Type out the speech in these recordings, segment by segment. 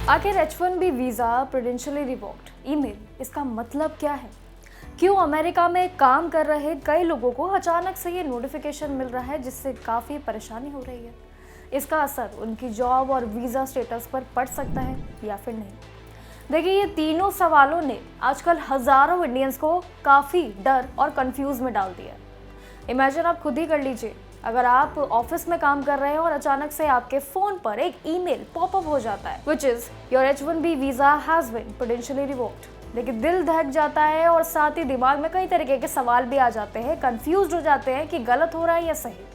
आखिर H1B visa प्रूडेंशियली revoked email, इसका मतलब क्या है? क्यों अमेरिका में काम कर रहे कई लोगों को अचानक से ये नोटिफिकेशन मिल रहा है जिससे काफ़ी परेशानी हो रही है? इसका असर उनकी जॉब और वीज़ा स्टेटस पर पड़ सकता है या फिर नहीं? देखिए, ये तीनों सवालों ने आजकल हज़ारों इंडियंस को काफ़ी डर और कंफ्यूज में डाल दिया है। इमेजिन आप खुद ही कर लीजिए, अगर आप ऑफिस में काम कर रहे हैं और अचानक से आपके फोन पर एक ईमेल पॉपअप हो जाता है which is your H1B visa has been prudentially revoked. लेकिन दिल दहक जाता है और साथ ही दिमाग में कई तरीके के सवाल भी आ जाते हैं, कंफ्यूज हो जाते हैं कि गलत हो रहा है या सही।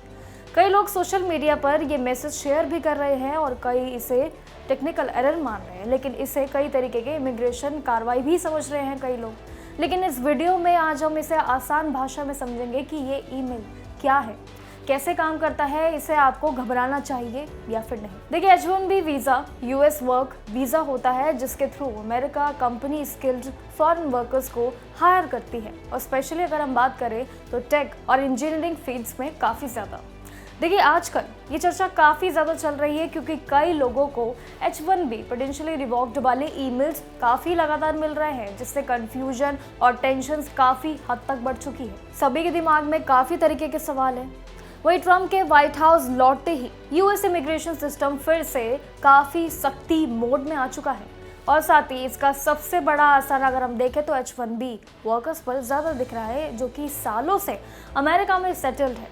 कई लोग सोशल मीडिया पर ये मैसेज शेयर भी कर रहे हैं और कई इसे टेक्निकल एरर मान रहे हैं, लेकिन इसे कई तरीके के इमिग्रेशन कार्रवाई भी समझ रहे हैं कई लोग। लेकिन इस वीडियो में आज हम इसे आसान भाषा में समझेंगे कि ये ईमेल क्या है, कैसे काम करता है, इसे आपको घबराना चाहिए या फिर नहीं। देखिए, H1B visa US work visa होता है जिसके through America company skilled foreign workers को हायर करती है, और स्पेशली अगर हम बात करें तो टेक और इंजीनियरिंग फील्ड्स में काफ़ी ज़्यादा। देखिए, आजकल ये चर्चा काफ़ी ज़्यादा चल रही है क्योंकि कई लोगों को H1B पोटेंशियली रिवोक्ड वाले ईमेल्स काफ़ी लगातार मिल रहे हैं, जिससे कंफ्यूजन और टेंशन काफ़ी हद तक बढ़ चुकी है। सभी के दिमाग में काफ़ी तरीके के सवाल हैं। वही ट्रम्प के व्हाइट हाउस लौटते ही यूएस इमिग्रेशन सिस्टम फिर से काफ़ी सख्ती मोड में आ चुका है, और साथ ही इसका सबसे बड़ा असर अगर हम देखें तो H1B वर्कर्स पर ज़्यादा दिख रहा है जो कि सालों से अमेरिका में सेटल्ड है।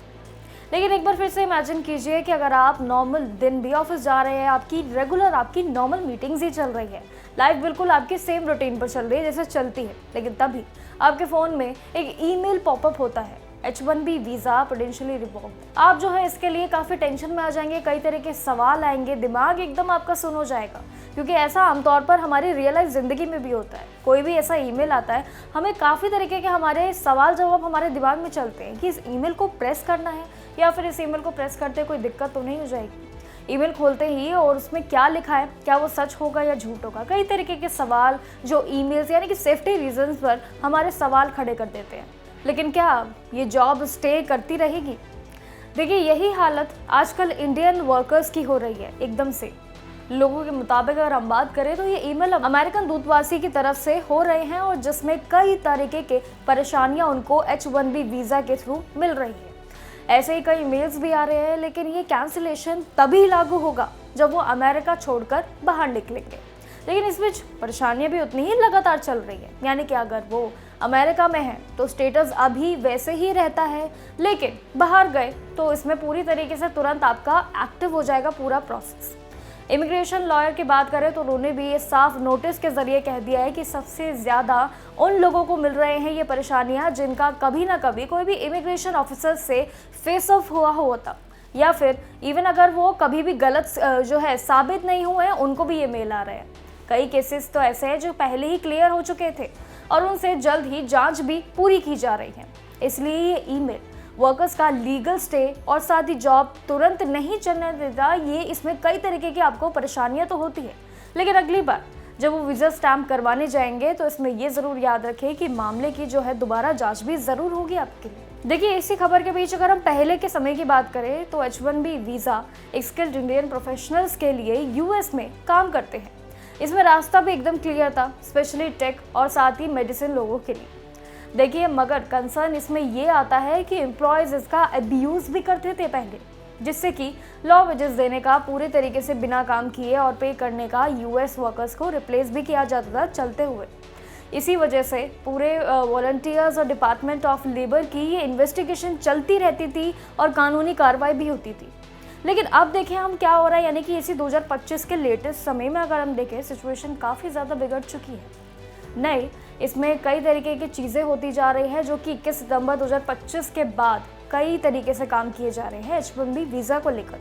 लेकिन एक बार फिर से इमेजिन कीजिए कि अगर आप नॉर्मल दिन भी ऑफिस जा रहे हैं, आपकी नॉर्मल मीटिंग्स ही चल रही है, लाइफ बिल्कुल आपकी सेम रूटीन पर चल रही है जैसे चलती है, लेकिन तभी आपके फ़ोन में एक ईमेल पॉपअप होता है, H1B वीज़ा पोटेंशियली रिवोक्ड। आप जो है इसके लिए काफ़ी टेंशन में आ जाएंगे, कई तरह के सवाल आएंगे, दिमाग एकदम आपका सुन हो जाएगा, क्योंकि ऐसा आमतौर पर हमारी रियल लाइफ ज़िंदगी में भी होता है। कोई भी ऐसा ईमेल आता है, हमें काफ़ी तरीके के हमारे सवाल जवाब हमारे दिमाग में चलते हैं कि इस ईमेल को प्रेस करना है या फिर इस ईमेल को प्रेस करते कोई दिक्कत तो नहीं हो जाएगी। ईमेल खोलते ही और उसमें क्या लिखा है, क्या वो सच होगा या झूठ होगा, कई तरीके के सवाल जो ईमेल्स यानी कि सेफ्टी रीजंस पर हमारे सवाल खड़े कर देते हैं। लेकिन क्या ये जॉब स्टे करती रहेगी? देखिए, यही हालत आजकल इंडियन वर्कर्स की हो रही है एकदम से। लोगों के मुताबिक अगर हम बात करें तो ये ईमेल अमेरिकन दूतावासी की तरफ से हो रहे हैं, और जिसमें कई तरीके के परेशानियां उनको H1B वीज़ा के थ्रू मिल रही है। ऐसे ही कई मेल्स भी आ रहे हैं, लेकिन ये कैंसिलेशन तभी लागू होगा जब वो अमेरिका छोड़कर बाहर निकलेंगे। लेकिन इस बीच परेशानियां भी उतनी ही लगातार चल रही है, यानी कि अगर वो अमेरिका में है तो स्टेटस अभी वैसे ही रहता है, लेकिन बाहर गए तो इसमें पूरी तरीके से तुरंत आपका एक्टिव हो जाएगा पूरा प्रोसेस। इमिग्रेशन लॉयर की बात करें तो उन्होंने भी ये साफ नोटिस के जरिए कह दिया है कि सबसे ज़्यादा उन लोगों को मिल रहे हैं ये परेशानियां जिनका कभी ना कभी कोई भी इमिग्रेशन ऑफिसर से फेस ऑफ हुआ होता, या फिर इवन अगर वो कभी भी गलत जो है साबित नहीं हुए हैं, उनको भी ये मेल आ रहे हैं। कई केसेस तो ऐसे हैं जो पहले ही क्लियर हो चुके थे और उनसे जल्द ही जांच भी पूरी की जा रही है। इसलिए ये ईमेल वर्कर्स का लीगल स्टे और साथ ही जॉब तुरंत नहीं चलने देता। ये इसमें कई तरीके की आपको परेशानियां तो होती है, लेकिन अगली बार जब वो वीज़ा स्टैम्प करवाने जाएंगे तो इसमें ये ज़रूर याद रखें कि मामले की जो है दोबारा जांच भी ज़रूर होगी आपके लिए। देखिए, इसी खबर के बीच अगर हम पहले के समय की बात करें तो H1B visa skilled Indian professionals के लिए यूएस में काम करते हैं। इसमें रास्ता भी एकदम क्लियर था, स्पेशली टेक और साथ ही मेडिसिन लोगों के लिए। देखिए, मगर कंसर्न इसमें ये आता है कि एम्प्लॉयज़ इसका अब्यूज़ भी करते थे पहले, जिससे कि लॉ वेजेस देने का पूरे तरीके से बिना काम किए और पे करने का यूएस वर्कर्स को रिप्लेस भी किया जाता था चलते हुए। इसी वजह से पूरे वॉलंटियर्स और डिपार्टमेंट ऑफ लेबर की ये इन्वेस्टिगेशन चलती रहती थी और कानूनी कार्रवाई भी होती थी। लेकिन अब देखें हम क्या हो रहा है, यानी कि इसी 2025 के लेटेस्ट समय में अगर हम देखें सिचुएशन काफ़ी ज़्यादा बिगड़ चुकी है। नहीं, इसमें कई तरीके की चीज़ें होती जा रही है जो कि 21 सितंबर 2025 के बाद कई तरीके से काम किए जा रहे हैं H1B वीज़ा को लेकर।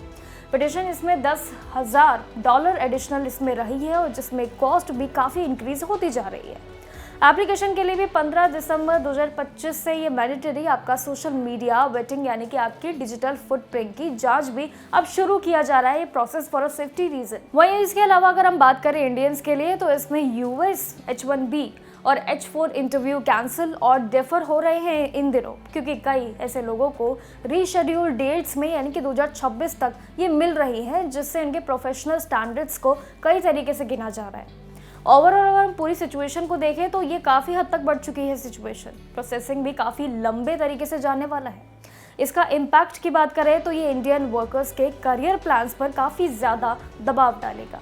पिटिशन इसमें $10,000 एडिशनल इसमें रही है, और जिसमें कॉस्ट भी काफ़ी इंक्रीज होती जा रही है। एप्लीकेशन के लिए भी 15 दिसंबर 2025 से ये मैंडेटरी आपका सोशल मीडिया वेटिंग यानी कि आपकी डिजिटल फुटप्रिंट की जांच भी अब शुरू किया जा रहा है, ये process for a safety reason. वहीं इसके अलावा अगर हम बात करें इंडियंस के लिए तो इसमें यूएस H1B और H4 इंटरव्यू कैंसिल और डिफर हो रहे हैं इन दिनों, क्योंकि कई ऐसे लोगों को रीशेड्यूल डेट्स में यानी कि 2026 तक ये मिल रही है, जिससे इनके प्रोफेशनल स्टैंडर्ड्स को कई तरीके से गिना जा रहा है। ओवरऑल अगर हम पूरी सिचुएशन को देखें तो ये काफ़ी हद तक बढ़ चुकी है सिचुएशन। प्रोसेसिंग भी काफ़ी लंबे तरीके से जाने वाला है। इसका इम्पैक्ट की बात करें तो ये इंडियन वर्कर्स के करियर प्लान्स पर काफ़ी ज़्यादा दबाव डालेगा।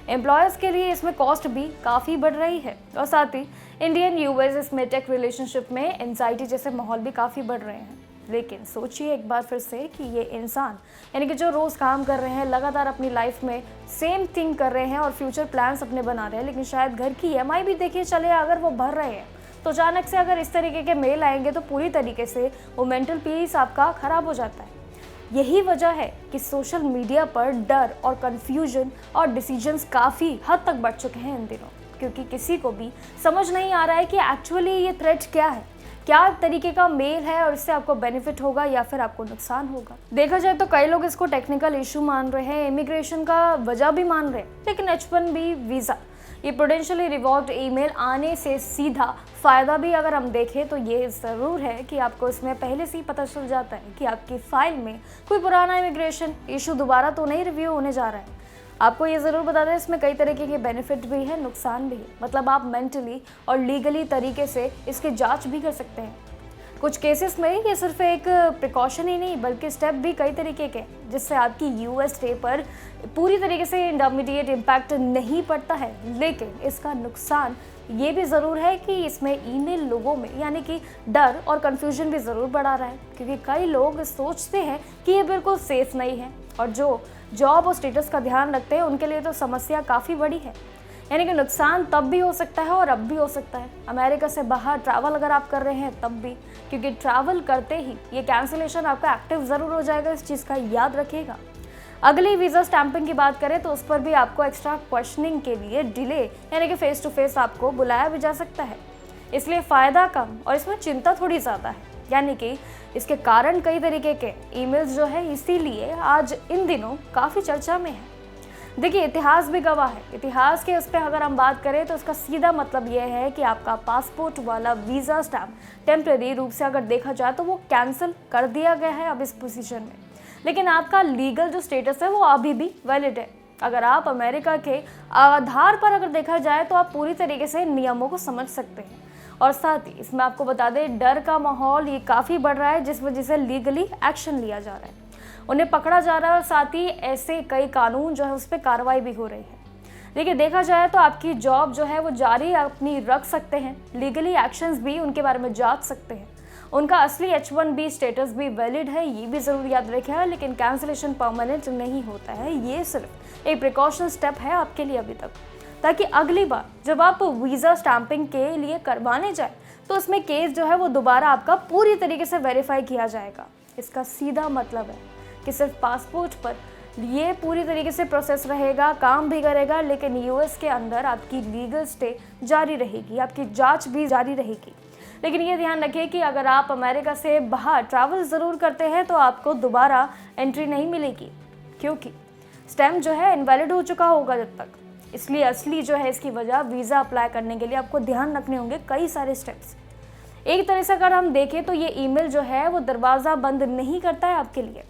एम्प्लॉयर्स के लिए इसमें कॉस्ट भी काफ़ी बढ़ रही है और साथ ही इंडियन यूएस इसमें टेक रिलेशनशिप में एंजाइटी जैसे माहौल भी काफ़ी बढ़ रहे हैं। लेकिन सोचिए एक बार फिर से कि ये इंसान यानी कि जो रोज़ काम कर रहे हैं, लगातार अपनी लाइफ में सेम थिंग कर रहे हैं और फ्यूचर प्लान्स अपने बना रहे हैं, लेकिन शायद घर की EMI भी देखिए चले अगर वो भर रहे हैं, तो अचानक से अगर इस तरीके के मेल आएंगे तो पूरी तरीके से वो मेंटल पीस आपका ख़राब हो जाता है। यही वजह है कि सोशल मीडिया पर डर और कन्फ्यूजन और डिसीजंस काफ़ी हद तक बढ़ चुके हैं इन दिनों, क्योंकि किसी को भी समझ नहीं आ रहा है कि एक्चुअली ये थ्रेट क्या है, क्या तरीके का मेल है और इससे आपको बेनिफिट होगा या फिर आपको नुकसान होगा। देखा जाए तो कई लोग इसको टेक्निकल इशू मान रहे हैं, इमिग्रेशन का वजह भी मान रहे हैं, लेकिन H1B वीज़ा ये पोटेंशियली रिवॉक्ड ईमेल आने से सीधा फ़ायदा भी अगर हम देखें तो ये ज़रूर है कि आपको इसमें पहले से ही पता चल जाता है कि आपकी फ़ाइल में कोई पुराना इमिग्रेशन इशू दोबारा तो नहीं रिव्यू होने जा रहा है। आपको ये ज़रूर बता दें इसमें कई तरीके के बेनिफिट भी है, नुकसान भी है। मतलब आप मेंटली और लीगली तरीके से इसकी जांच भी कर सकते हैं। कुछ केसेस में ये सिर्फ एक प्रिकॉशन ही नहीं बल्कि स्टेप भी कई तरीके के, जिससे आपकी US स्टे पर पूरी तरीके से इंटरमीडिएट इम्पैक्ट नहीं पड़ता है। लेकिन इसका नुकसान ये भी ज़रूर है कि इसमें ईमेल लोगों में यानी कि डर और कन्फ्यूजन भी ज़रूर बढ़ा रहा है, क्योंकि कई लोग सोचते हैं कि ये बिल्कुल सेफ नहीं है और जो जॉब और स्टेटस का ध्यान रखते हैं उनके लिए तो समस्या काफ़ी बड़ी है। यानी कि नुकसान तब भी हो सकता है और अब भी हो सकता है। अमेरिका से बाहर ट्रैवल अगर आप कर रहे हैं तब भी, क्योंकि ट्रैवल करते ही ये कैंसिलेशन आपका एक्टिव ज़रूर हो जाएगा, इस चीज़ का याद रखिएगा। अगली वीज़ा स्टैंपिंग की बात करें तो उस पर भी आपको एक्स्ट्रा क्वेश्चनिंग के लिए डिले यानी कि फेस टू फेस आपको बुलाया भी जा सकता है। इसलिए फ़ायदा कम और इसमें चिंता थोड़ी ज़्यादा है, यानी कि इसके कारण कई तरीके के ईमेल्स जो है इसीलिए आज इन दिनों काफ़ी चर्चा में है। देखिए इतिहास भी गवाह है। इतिहास के उस पर अगर हम बात करें तो उसका सीधा मतलब यह है कि आपका पासपोर्ट वाला वीज़ा स्टैम्प टेम्परेरी रूप से अगर देखा जाए तो वो कैंसिल कर दिया गया है अब इस पोजीशन में, लेकिन आपका लीगल जो स्टेटस है वो अभी भी वैलिड है। अगर आप अमेरिका के आधार पर अगर देखा जाए तो आप पूरी तरीके से नियमों को समझ सकते हैं। और साथ ही इसमें आपको बता दें डर का माहौल ये काफ़ी बढ़ रहा है, जिस वजह से लीगली एक्शन लिया जा रहा है, उन्हें पकड़ा जा रहा है और साथ ही ऐसे कई कानून जो है उस पर कार्रवाई भी हो रही है। देखिए देखा जाए तो आपकी जॉब जो है वो जारी अपनी रख सकते हैं, लीगली एक्शंस भी उनके बारे में जांच सकते हैं, उनका असली H1B स्टेटस भी वैलिड है, ये भी ज़रूर याद रखिएगा। लेकिन कैंसिलेशन परमानेंट नहीं होता है, ये सिर्फ एक प्रिकॉशन स्टेप है आपके लिए अभी तक, ताकि अगली बार जब आप वीज़ा स्टैंपिंग के लिए करवाने जाए तो उसमें केस जो है वो दोबारा आपका पूरी तरीके से वेरीफाई किया जाएगा। इसका सीधा मतलब है कि सिर्फ पासपोर्ट पर ये पूरी तरीके से प्रोसेस रहेगा, काम भी करेगा, लेकिन US के अंदर आपकी लीगल स्टे जारी रहेगी, आपकी जांच भी जारी रहेगी। लेकिन ये ध्यान रखिए कि अगर आप अमेरिका से बाहर ट्रैवल ज़रूर करते हैं तो आपको दोबारा एंट्री नहीं मिलेगी, क्योंकि स्टैम्प जो है इनवैलिड हो चुका होगा जब तक। इसलिए असली जो है इसकी वजह वीज़ा अप्लाई करने के लिए आपको ध्यान रखने होंगे कई सारे स्टेप्स। एक तरह से अगर हम देखें तो ये ईमेल जो है वो दरवाज़ा बंद नहीं करता है आपके लिए,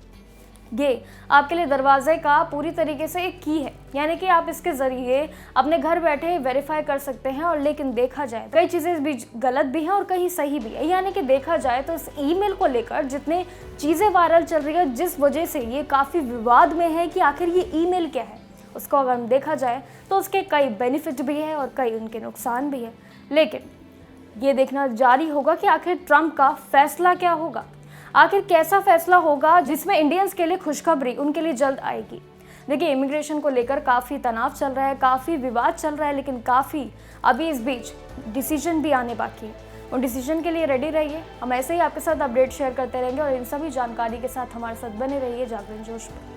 ये आपके लिए दरवाजे का पूरी तरीके से एक की है, यानी कि आप इसके ज़रिए अपने घर बैठे वेरीफाई कर सकते हैं। और लेकिन देखा जाए कई चीज़ें भी गलत भी हैं और कहीं सही भी है, यानी कि देखा जाए तो इस ईमेल को लेकर जितने चीज़ें वायरल चल रही है, जिस वजह से ये काफ़ी विवाद में है कि आखिर ये ईमेल क्या है, उसको अगर हम देखा जाए तो उसके कई बेनिफिट भी है और कई उनके नुकसान भी है। लेकिन ये देखना जारी होगा कि आखिर ट्रंप का फैसला क्या होगा, आखिर कैसा फैसला होगा जिसमें इंडियंस के लिए खुशखबरी उनके लिए जल्द आएगी। देखिए इमिग्रेशन को लेकर काफ़ी तनाव चल रहा है, काफ़ी विवाद चल रहा है, लेकिन काफ़ी अभी इस बीच डिसीजन भी आने बाकी है। उन डिसीजन के लिए रेडी रहिए। हम ऐसे ही आपके साथ अपडेट शेयर करते रहेंगे और इन सभी जानकारी के साथ हमारे साथ बने रहिए जागरण जोश में।